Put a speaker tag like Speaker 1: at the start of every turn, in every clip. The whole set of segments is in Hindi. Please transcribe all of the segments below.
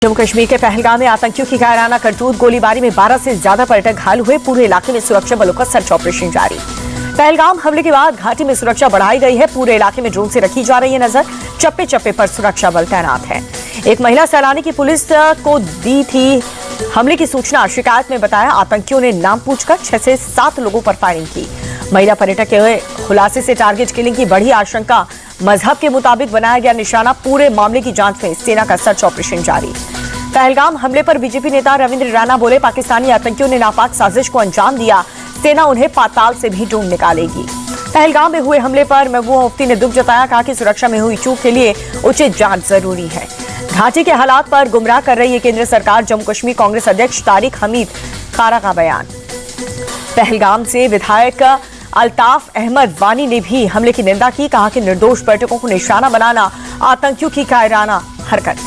Speaker 1: जम्मू कश्मीर के पहलगाम में आतंकियों की कायराना करतूत गोलीबारी में 12 से ज्यादा पर्यटक घायल हुए। पूरे इलाके में सुरक्षा बलों का सर्च ऑपरेशन जारी। पहलगाम हमले के बाद घाटी में सुरक्षा बढ़ाई गई है। पूरे इलाके में ड्रोन से रखी जा रही है नजर। चप्पे चप्पे पर सुरक्षा बल तैनात है। एक महिला सैलानी की पुलिस को दी थी हमले की सूचना। शिकायत में बताया आतंकियों ने नाम पूछकर 6 से 7 लोगों पर फायरिंग की। महिला पर्यटक के खुलासे से टारगेट किलिंग की बढ़ी आशंका। मजहब के मुताबिक बनाया गया निशाना। पूरे मामले की जांच में सेना का सर्च ऑपरेशन जारी। पहलगाम हमले पर बीजेपी नेता रविंद्र रैना बोले, पाकिस्तानी आतंकियों ने नापाक साजिश को अंजाम दिया। सेना उन्हें पाताल से भी ढूंढ निकालेगी। पहलगाम में हुए हमले पर महबूबा मुफ्ती ने दुख जताया। कहा कि सुरक्षा में हुई चूक के लिए उचित जांच जरूरी है। घाटी के हालात पर गुमराह कर रही है केंद्र सरकार। जम्मू कश्मीर कांग्रेस अध्यक्ष तारिक हमीद खारा का बयान। पहलगाम से विधायक अल्ताफ अहमद वानी ने भी हमले की निंदा की। कहा कि निर्दोष पर्यटकों को निशाना बनाना आतंकियों की कायराना हरकत।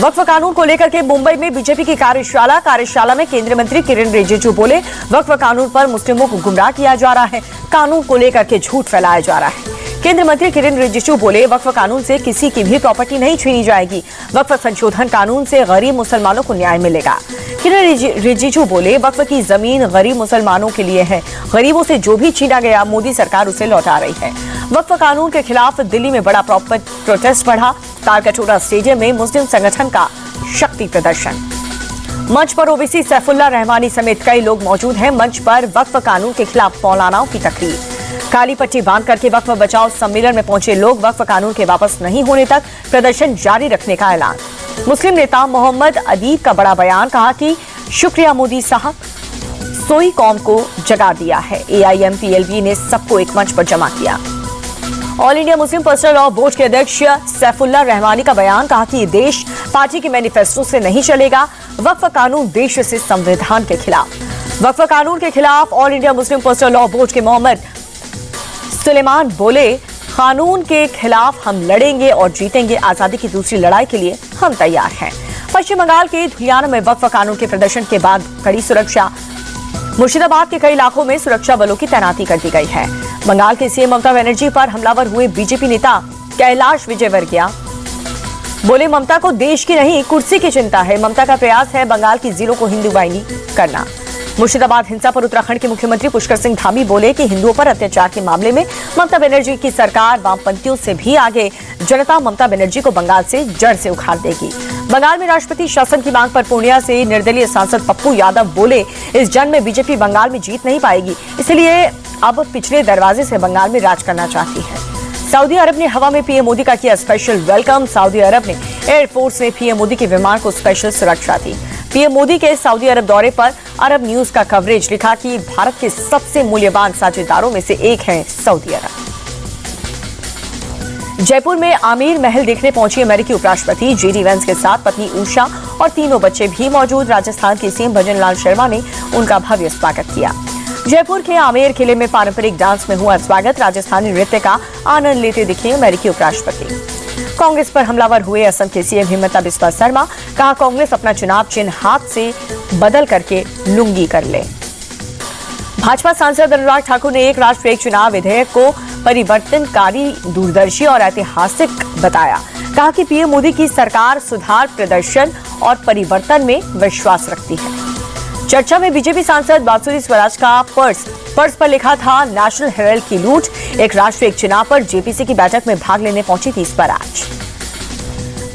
Speaker 1: वक्फ कानून को लेकर के मुंबई में बीजेपी की कार्यशाला में केंद्रीय मंत्री किरेन रिजिजू बोले, वक्फ कानून पर मुस्लिमों को गुमराह किया जा रहा है। कानून को लेकर के झूठ फैलाया जा रहा है। केंद्रीय मंत्री किरेन रिजिजू बोले, वक्फ कानून से किसी की भी प्रॉपर्टी नहीं छीनी जाएगी। वक्फ संशोधन कानून से गरीब मुसलमानों को न्याय मिलेगा। किरेन रिजिजू बोले, वक्फ की जमीन गरीब मुसलमानों के लिए है। गरीबों से जो भी छीना गया मोदी सरकार उसे लौटा रही है। वक्फ कानून के खिलाफ दिल्ली में बड़ा प्रोटेस्ट बढ़ा। तालकटोरा स्टेडियम में मुस्लिम संगठन का शक्ति प्रदर्शन। मंच पर ओवैसी सैफुल्लाह रहमानी समेत कई लोग मौजूद हैं। मंच पर वक्फ कानून के खिलाफ मौलानाओं की तकरीर। काली पट्टी बांध करके वक्फ बचाओ सम्मेलन में पहुंचे लोग। वक्फ कानून के वापस नहीं होने तक प्रदर्शन जारी रखने का ऐलान। मुस्लिम नेता मोहम्मद अदीब का बड़ा बयान। कहा कि शुक्रिया मोदी साहब, सोई कौम को जगा दिया है। AIMPLB ने सबको एक मंच पर जमा किया। All India Muslim personal law board के अध्यक्ष सैफुल्लाह रहमानी का बयान। कहा कि ये देश पार्टी के मैनिफेस्टो से नहीं चलेगा। वक्फ कानून देश से संविधान के खिलाफ। वक्फ कानून के खिलाफ all India Muslim personal law board के मोहम्मद सुलेमान बोले, कानून के खिलाफ हम लड़ेंगे और जीतेंगे। आजादी की दूसरी लड़ाई के लिए हम तैयार हैं। पश्चिम बंगाल के धुलियाना में वक्फ कानून के प्रदर्शन के बाद कड़ी सुरक्षा। मुर्शिदाबाद के कई इलाकों में सुरक्षा बलों की तैनाती कर दी गई है। बंगाल के सीएम ममता बनर्जी पर हमलावर हुए बीजेपी नेता कैलाश विजयवर्गीय बोले, ममता को देश की नहीं कुर्सी की चिंता है। ममता का प्रयास है बंगाल की जिलों को हिंदूवाहिनी करना। मुर्शिदाबाद हिंसा पर उत्तराखंड के मुख्यमंत्री पुष्कर सिंह धामी बोले कि हिंदुओं पर अत्याचार के मामले में ममता बनर्जी की सरकार वामपंथियों से भी आगे। जनता ममता बनर्जी को बंगाल से जड़ से उखाड़ देगी। बंगाल में राष्ट्रपति शासन की मांग पर पूर्णिया से निर्दलीय सांसद पप्पू यादव बोले, इस जंग में बीजेपी बंगाल में जीत नहीं पाएगी, इसलिए अब पिछले दरवाजे से बंगाल में राज करना चाहती है। सऊदी अरब ने हवा में पीएम मोदी का किया स्पेशल वेलकम। सऊदी अरब ने एयरफोर्स ने पीएम मोदी के विमान को स्पेशल सुरक्षा दी। पीएम मोदी के सऊदी अरब दौरे पर अरब न्यूज का कवरेज। लिखा कि भारत के सबसे मूल्यवान साझेदारों में से एक है सऊदी अरब। जयपुर में आमिर महल देखने पहुंची अमेरिकी उपराष्ट्रपति JD वेंस के साथ पत्नी उषा और तीनों बच्चे भी मौजूद। राजस्थान के सीएम भजन लाल शर्मा ने उनका भव्य स्वागत किया। जयपुर के आमेर किले में पारंपरिक डांस में हुआ स्वागत। राजस्थानी नृत्य का आनंद लेते दिखे अमेरिकी उपराष्ट्रपति। कांग्रेस पर हमलावर हुए असम के सीएम हिमंता बिस्वा शर्मा। कहा, कांग्रेस अपना चुनाव चिन्ह हाथ से बदल करके लुंगी कर ले। भाजपा सांसद अनुराग ठाकुर ने एक राष्ट्र एक चुनाव विधेयक को परिवर्तनकारी, दूरदर्शी और ऐतिहासिक बताया। कहा कि पीएम मोदी की सरकार सुधार, प्रदर्शन और परिवर्तन में विश्वास रखती है। चर्चा में बीजेपी सांसद बासुरी स्वराज का पर्स पर लिखा था नेशनल हेराल्ड की लूट। एक राष्ट्र एक चुनाव पर जेपीसी की बैठक में भाग लेने पहुंची थी स्वराज।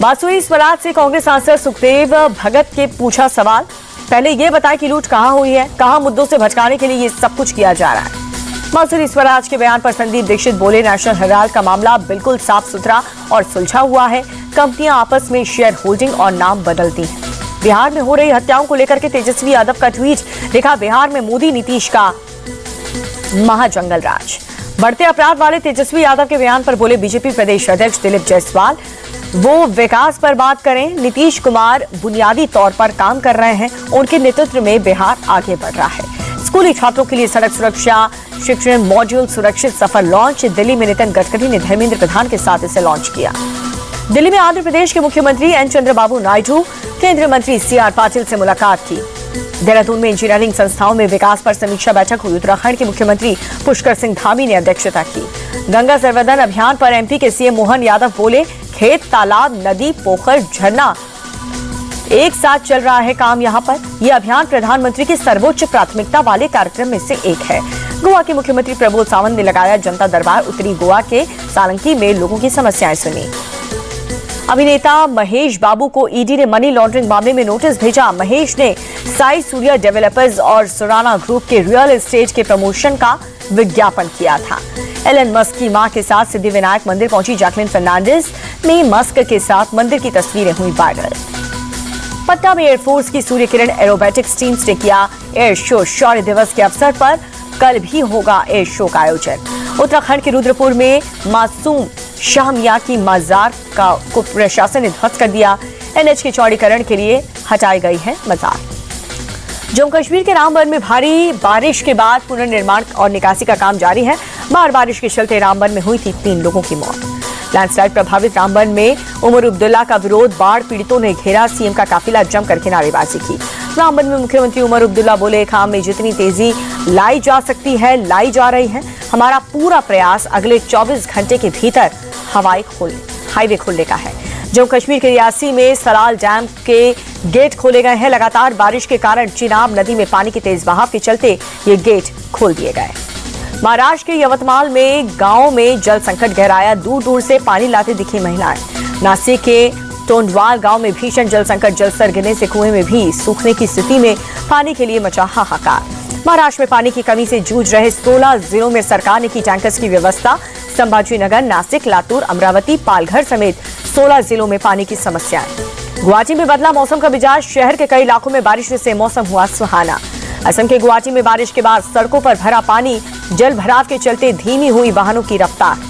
Speaker 1: बासुरी स्वराज से कांग्रेस सांसद सुखदेव भगत के पूछा सवाल, पहले ये बताएं कि लूट कहां हुई है, कहां मुद्दों से भटकाने के लिए ये सब कुछ किया जा रहा है। बासुरी स्वराज के बयान पर संदीप दीक्षित बोले, नेशनल हेराल्ड का मामला बिल्कुल साफ सुथरा और सुलझा हुआ है। कंपनियां आपस में शेयर होल्डिंग और नाम बदलती हैं। बिहार में हो रही हत्याओं को लेकर के तेजस्वी यादव का ट्वीट। लिखा, बिहार में मोदी नीतीश का महाजंगल राज। बढ़ते अपराध वाले तेजस्वी यादव के बयान पर बोले बीजेपी प्रदेश अध्यक्ष दिलीप जायसवाल, वो विकास पर बात करें। नीतीश कुमार बुनियादी तौर पर काम कर रहे हैं। उनके नेतृत्व में बिहार आगे बढ़ रहा है। स्कूली छात्रों के लिए सड़क सुरक्षा शिक्षण मॉड्यूल सुरक्षित सफर लॉन्च। दिल्ली में नितिन गडकरी ने धर्मेंद्र प्रधान के साथ इसे लॉन्च किया। दिल्ली में आंध्र प्रदेश के मुख्यमंत्री एन चंद्रबाबू नायडू केंद्रीय मंत्री CR पाटिल से मुलाकात की। देहरादून में इंजीनियरिंग संस्थाओं में विकास पर समीक्षा बैठक हुई। उत्तराखंड के मुख्यमंत्री पुष्कर सिंह धामी ने अध्यक्षता की। गंगा संवर्धन अभियान पर MP के CM मोहन यादव बोले, खेत, तालाब, नदी, पोखर, झरना एक साथ चल रहा है काम यहाँ पर। यह अभियान प्रधानमंत्री की सर्वोच्च प्राथमिकता वाले कार्यक्रम में से एक है। गोवा के मुख्यमंत्री प्रमोद सावंत ने लगाया जनता दरबार, उत्तरी गोवा के सालंकी में लोगों की समस्याएं सुनी। अभिनेता महेश बाबू को ईडी ने मनी लॉन्ड्रिंग मामले में नोटिस भेजा। महेश ने साई सूर्या डेवलपर्स और सुराना ग्रुप के रियल एस्टेट के प्रमोशन का विज्ञापन किया था। एलन मस्क की मां के साथ सिद्धिविनायक मंदिर पहुंची जैकलिन फर्नांडिस में मस्क के साथ मंदिर की तस्वीरें हुई वायरल। पटना में एयरफोर्स की सूर्य किरण एरोबेटिक्स टीम्स ने किया एयर शो। शौर्य दिवस के अवसर पर कल भी होगा एयर शो का आयोजन। उत्तराखंड के रुद्रपुर में मासूम शाह मियां की मजार को प्रशासन ने ध्वस्त कर दिया। एनएच के चौड़ीकरण के लिए हटाई गई है मजार। जम्मू कश्मीर के रामबन में भारी बारिश के बाद पुनर्निर्माण और निकासी का काम जारी है। बाढ़ बारिश के चलते रामबन में हुई थी 3 लोगों की मौत। लैंडस्लाइड प्रभावित रामबन में उमर अब्दुल्ला का विरोध, बाढ़ पीड़ितों ने घेरा। सीएम का काफिला जमकर के नारेबाजी की। रामबन में मुख्यमंत्री उमर अब्दुल्ला बोले, काम में जितनी तेजी लाई जा सकती है लाई जा रही है। हमारा पूरा प्रयास अगले 24 घंटे के भीतर हाईवे खोलने का है। जम्मू कश्मीर के रियासी में सलाल डैम के गेट खोले गए हैं। लगातार बारिश के कारण चिनाब नदी में पानी के तेज बहाव के चलते ये गेट खोल दिए गए। महाराष्ट्र के यवतमाल में गांव में जल संकट गहराया। दूर दूर से पानी लाते दिखी महिलाएं। नासिक के टोंडवाल गांव में भीषण जल संकट, जलस्तर गिरने से कुएं में भी सूखने की स्थिति में पानी के लिए मचा हाहाकार। महाराष्ट्र में पानी की कमी से जूझ रहे 16 जिलों में सरकार ने की टैंकर्स की व्यवस्था। संभाजीनगर, नासिक, लातूर, अमरावती, पालघर समेत 16 जिलों में पानी की समस्याएं। गुवाहाटी में बदला मौसम का मिजाज। शहर के कई इलाकों में बारिश से मौसम हुआ सुहाना। असम के गुवाहाटी में बारिश के बाद सड़कों पर भरा पानी। जल भराव के चलते धीमी हुई वाहनों की रफ्तार।